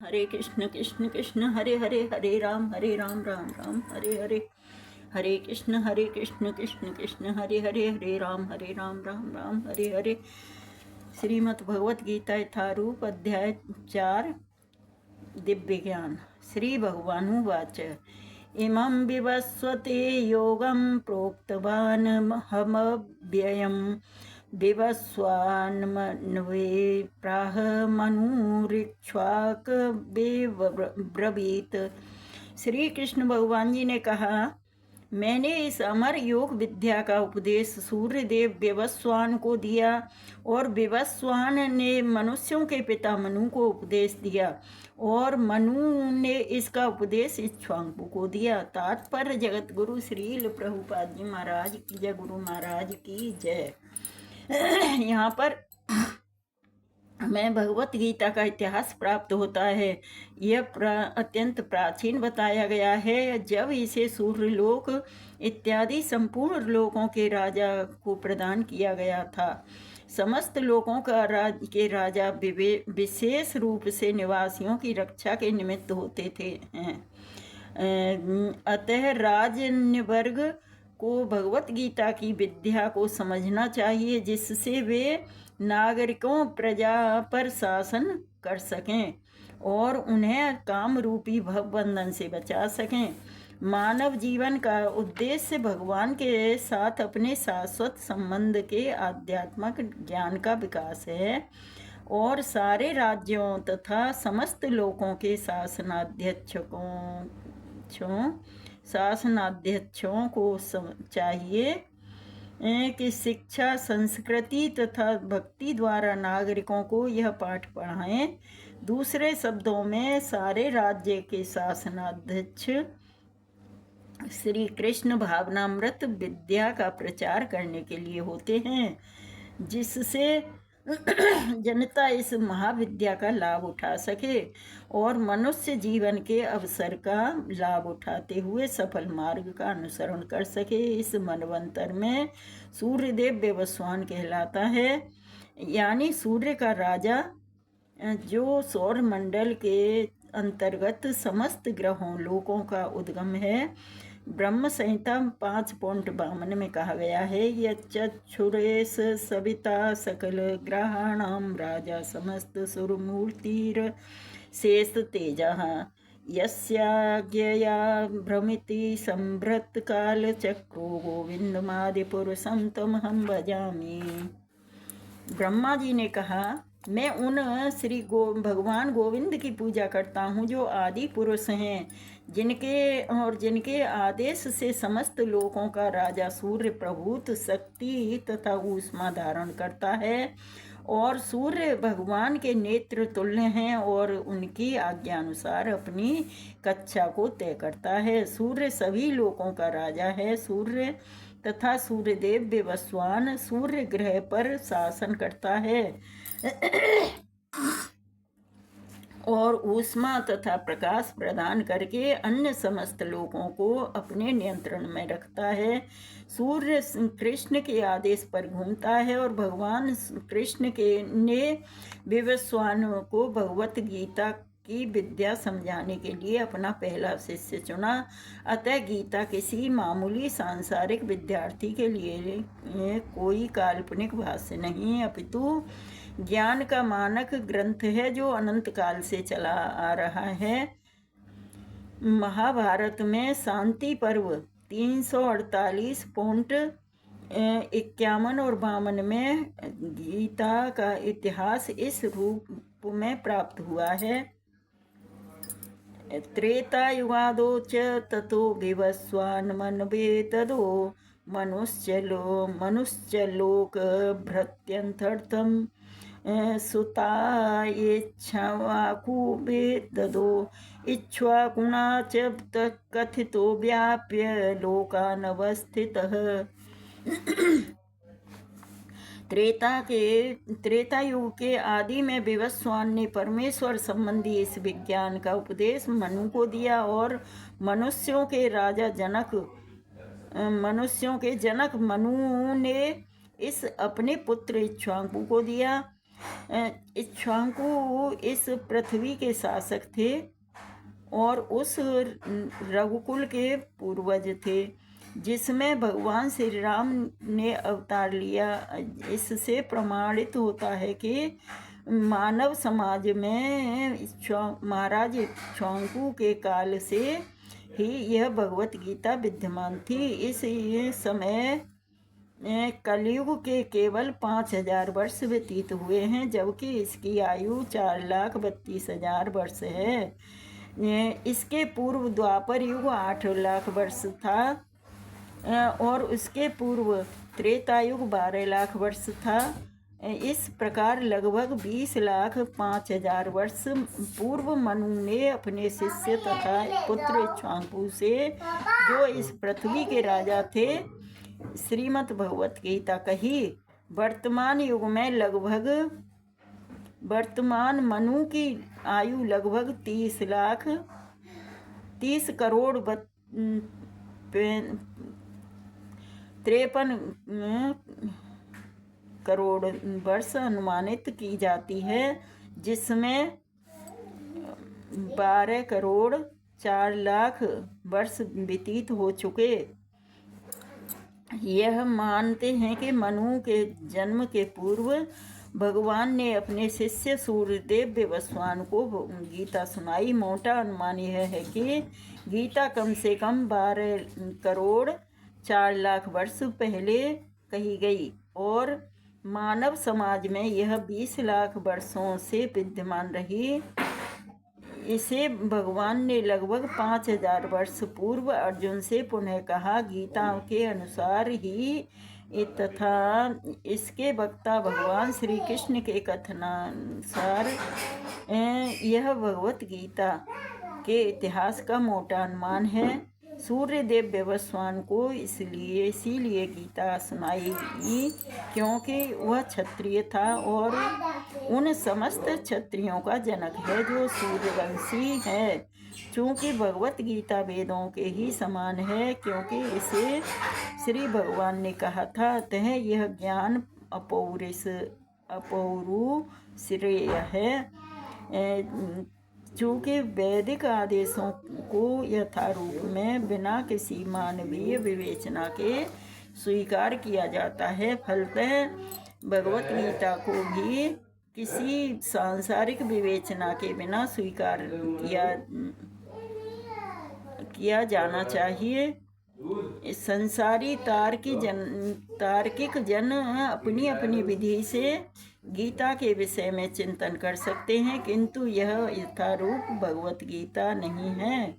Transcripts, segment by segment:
हरे कृष्ण कृष्ण कृष्ण हरे हरे, हरे राम राम राम हरे हरे। हरे कृष्ण कृष्ण कृष्ण हरे हरे, हरे राम राम हरे हरे। श्रीमद् भगवत गीता यथारूप अध्याय 4 दिव्य ज्ञान। श्री भगवानुवाच इमं विवस्वते योगं प्रोक्तवान् हमव्ययम् विवस्वान्मन्वे प्राह मनुरिक्ष्वाक ब्रवीत। श्री कृष्ण भगवान जी ने कहा, मैंने इस अमर योग विद्या का उपदेश सूर्यदेव विवस्वान को दिया और विवस्वान ने मनुष्यों के पिता मनु को उपदेश दिया और मनु ने इसका उपदेश इक्ष्वाकु को दिया। तात्पर्य जगत गुरु श्रील प्रभुपाद जी महाराज की जय, गुरु महाराज की जय। यहाँ पर हमें भगवत गीता का इतिहास प्राप्त होता है। यह अत्यंत प्राचीन बताया गया है। जब इसे सूर्यलोक इत्यादि संपूर्ण लोकों के राजा को प्रदान किया गया था। समस्त लोकों का के राजा विशेष रूप से निवासियों की रक्षा के निमित्त होते थे। अतः राजन्यवर्ग को भगवत गीता की विद्या को समझना चाहिए, जिससे वे नागरिकों प्रजा पर शासन कर सकें और उन्हें काम रूपी भवबंधन से बचा सकें। मानव जीवन का उद्देश्य भगवान के साथ अपने शाश्वत संबंध के आध्यात्मिक ज्ञान का विकास है और सारे राज्यों तथा समस्त लोकों के शासनाध्यक्षों को चाहिए कि शिक्षा, संस्कृति तथा भक्ति द्वारा नागरिकों को यह पाठ पढ़ाएं। दूसरे शब्दों में सारे राज्य के शासनाध्यक्ष श्री कृष्ण भावनामृत विद्या का प्रचार करने के लिए होते हैं, जिससे जनता इस महाविद्या का लाभ उठा सके और मनुष्य जीवन के अवसर का लाभ उठाते हुए सफल मार्ग का अनुसरण कर सके। इस मनवंतर में सूर्यदेव विवस्वान कहलाता है, यानी सूर्य का राजा, जो सौर मंडल के अंतर्गत समस्त ग्रहों लोकों का उद्गम है। ब्रह्म संहिता 5.52 में कहा गया है, यच्चक्षुरेश सविता सकल ग्रहाणाम राजा समस्त सुरमूर्तिर शेष तेजः यस्याज्ञया भ्रमिति संभृत काल चक्रो गोविंदमादिपुरुषं तमहं भजामि। ब्रह्मा जी ने कहा, मैं उन भगवान गोविंद की पूजा करता हूँ जो आदि पुरुष हैं, जिनके आदेश से समस्त लोकों का राजा सूर्य प्रभूत शक्ति तथा ऊष्मा धारण करता है और सूर्य भगवान के नेत्र तुल्य हैं और उनकी आज्ञा अनुसार अपनी कक्षा को तय करता है। सूर्य सभी लोकों का राजा है। सूर्य तथा सूर्यदेव विवस्वान सूर्य ग्रह पर शासन करता है और ऊष्मा तथा प्रकाश प्रदान करके अन्य समस्त लोगों को अपने नियंत्रण में रखता है। सूर्य कृष्ण के आदेश पर घूमता है और भगवान कृष्ण ने विवस्वान को भगवत गीता की विद्या समझाने के लिए अपना पहला शिष्य चुना। अतः गीता किसी मामूली सांसारिक विद्यार्थी के लिए कोई काल्पनिक भाष्य नहीं, अपितु ज्ञान का मानक ग्रंथ है जो अनंत काल से चला आ रहा है। महाभारत में शांति पर्व 348.51 और 52 में गीता का इतिहास इस रूप में प्राप्त हुआ है। त्रेतायुगादो च ततो विवस्वान्मन्वे तदो मनुष्यलोक भृत्यर्थम सुतायेच्छवाकुवेददो इक्ष्वाकुणा च कथितो व्याप्य लोकानवस्थितः। त्रेतायुग के आदि में विवस्वान ने परमेश्वर संबंधी इस विज्ञान का उपदेश मनु को दिया और मनुष्यों के जनक मनु ने इस अपने पुत्र इक्ष्वाकु को दिया। इक्ष्वाकु इस पृथ्वी के शासक थे और उस रघुकुल के पूर्वज थे जिसमें भगवान श्री राम ने अवतार लिया। इससे प्रमाणित होता है कि मानव समाज में महाराज इक्ष्वाकु के काल से ही यह भगवत गीता विद्यमान थी। इस समय कलयुग के केवल 5000 वर्ष व्यतीत हुए हैं, जबकि इसकी आयु 4,32,000 वर्ष है। इसके पूर्व द्वापर युग 8 लाख वर्ष था और उसके पूर्व त्रेता युग 12 लाख वर्ष था। इस प्रकार लगभग 20,05,000 वर्ष पूर्व मनु ने अपने शिष्य तथा पुत्र इक्ष्वाकु से, जो इस पृथ्वी के राजा थे, श्रीमद् भगवत गीता कही। वर्तमान मनु की आयु लगभग 30 करोड़ 53 करोड़ वर्ष अनुमानित की जाती है, जिसमें 12 करोड़ 4 लाख वर्ष व्यतीत हो चुके। यह मानते हैं कि मनु के जन्म के पूर्व भगवान ने अपने शिष्य सूर्यदेव विवस्वान को गीता सुनाई। मोटा अनुमान यह है कि गीता कम से कम 12 करोड़ 4 लाख वर्ष पहले कही गई और मानव समाज में यह 20 लाख वर्षों से विद्यमान रही। इसे भगवान ने लगभग 5000 वर्ष पूर्व अर्जुन से पुनः कहा। गीता के अनुसार ही तथा इसके वक्ता भगवान श्री कृष्ण के कथनानुसार यह भगवत गीता के इतिहास का मोटा अनुमान है। सूर्यदेव विवस्वान को इसीलिए गीता सुनाई क्योंकि वह क्षत्रिय था और उन समस्त क्षत्रियों का जनक है जो सूर्यवंशी है। चूँकि भगवत गीता वेदों के ही समान है, क्योंकि इसे श्री भगवान ने कहा था, अतः यह ज्ञान अपौरु श्रेय है। चूँकि वैदिक आदेशों को यथारूप में बिना किसी मानवीय विवेचना के स्वीकार किया जाता है, फलतः भगवत गीता को भी किसी सांसारिक विवेचना के बिना स्वीकार किया जाना चाहिए। संसारी तार्किक जन अपनी अपनी विधि से गीता के विषय में चिंतन कर सकते हैं, किंतु यह यथारूप भगवत गीता नहीं है।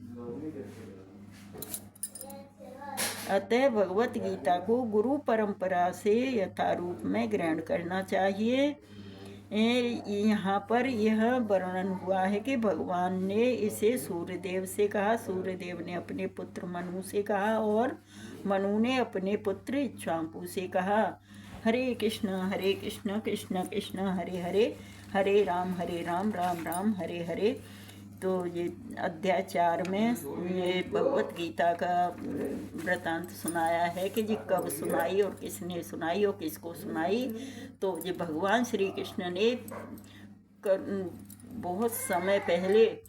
अतः भगवत गीता को गुरु परंपरा से यथारूप में ग्रहण करना चाहिए। यहाँ पर यह वर्णन हुआ है कि भगवान ने इसे सूर्यदेव से कहा, सूर्यदेव ने अपने पुत्र मनु से कहा और मनु ने अपने पुत्र इक्ष्वाकु से कहा। हरे कृष्ण कृष्ण कृष्ण हरे हरे, हरे राम राम राम हरे हरे। तो ये अध्याय 4 में ये भगवत गीता का वृतांत सुनाया है कि जी कब सुनाई और किसने सुनाई और किसको सुनाई। तो ये भगवान श्री कृष्ण ने बहुत समय पहले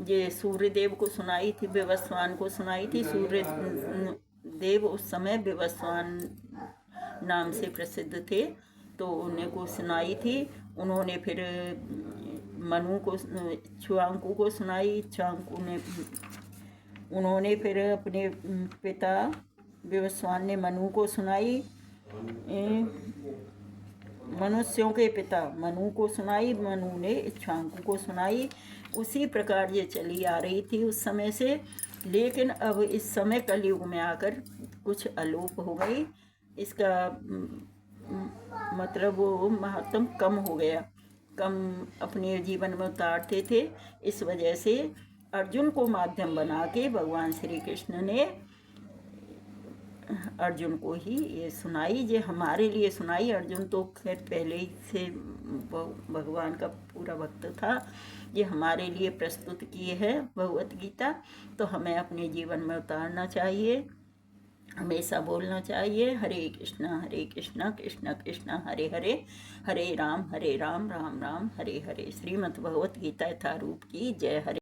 ये सूर्यदेव को सुनाई थी, विवस्वान को सुनाई थी। सूर्यदेव उस समय विवस्वान नाम से प्रसिद्ध थे, तो उन्हें को सुनाई थी। उन्होंने फिर मनु को इक्ष्वाकु को सुनाई। उन्होंने फिर अपने पिता विवस्वान ने मनु को सुनाई। मनुष्यों के पिता मनु को सुनाई, मनु ने इक्ष्वाकु को सुनाई। उसी प्रकार ये चली आ रही थी उस समय से, लेकिन अब इस समय कलयुग में आकर कुछ अलोप हो गई। इसका मतलब वो महत्व कम हो गया, कम अपने जीवन में उतारते थे। इस वजह से अर्जुन को माध्यम बना के भगवान श्री कृष्ण ने अर्जुन को ही ये सुनाई, ये हमारे लिए सुनाई। अर्जुन तो खैर पहले ही से भगवान का पूरा भक्त था, ये हमारे लिए प्रस्तुत किए है भगवत गीता, तो हमें अपने जीवन में उतारना चाहिए। हमेशा बोलना चाहिए। हरे कृष्णा कृष्ण कृष्ण हरे हरे, हरे राम राम राम हरे हरे। श्रीमद् भगवत गीता यथारूप की जय। हरे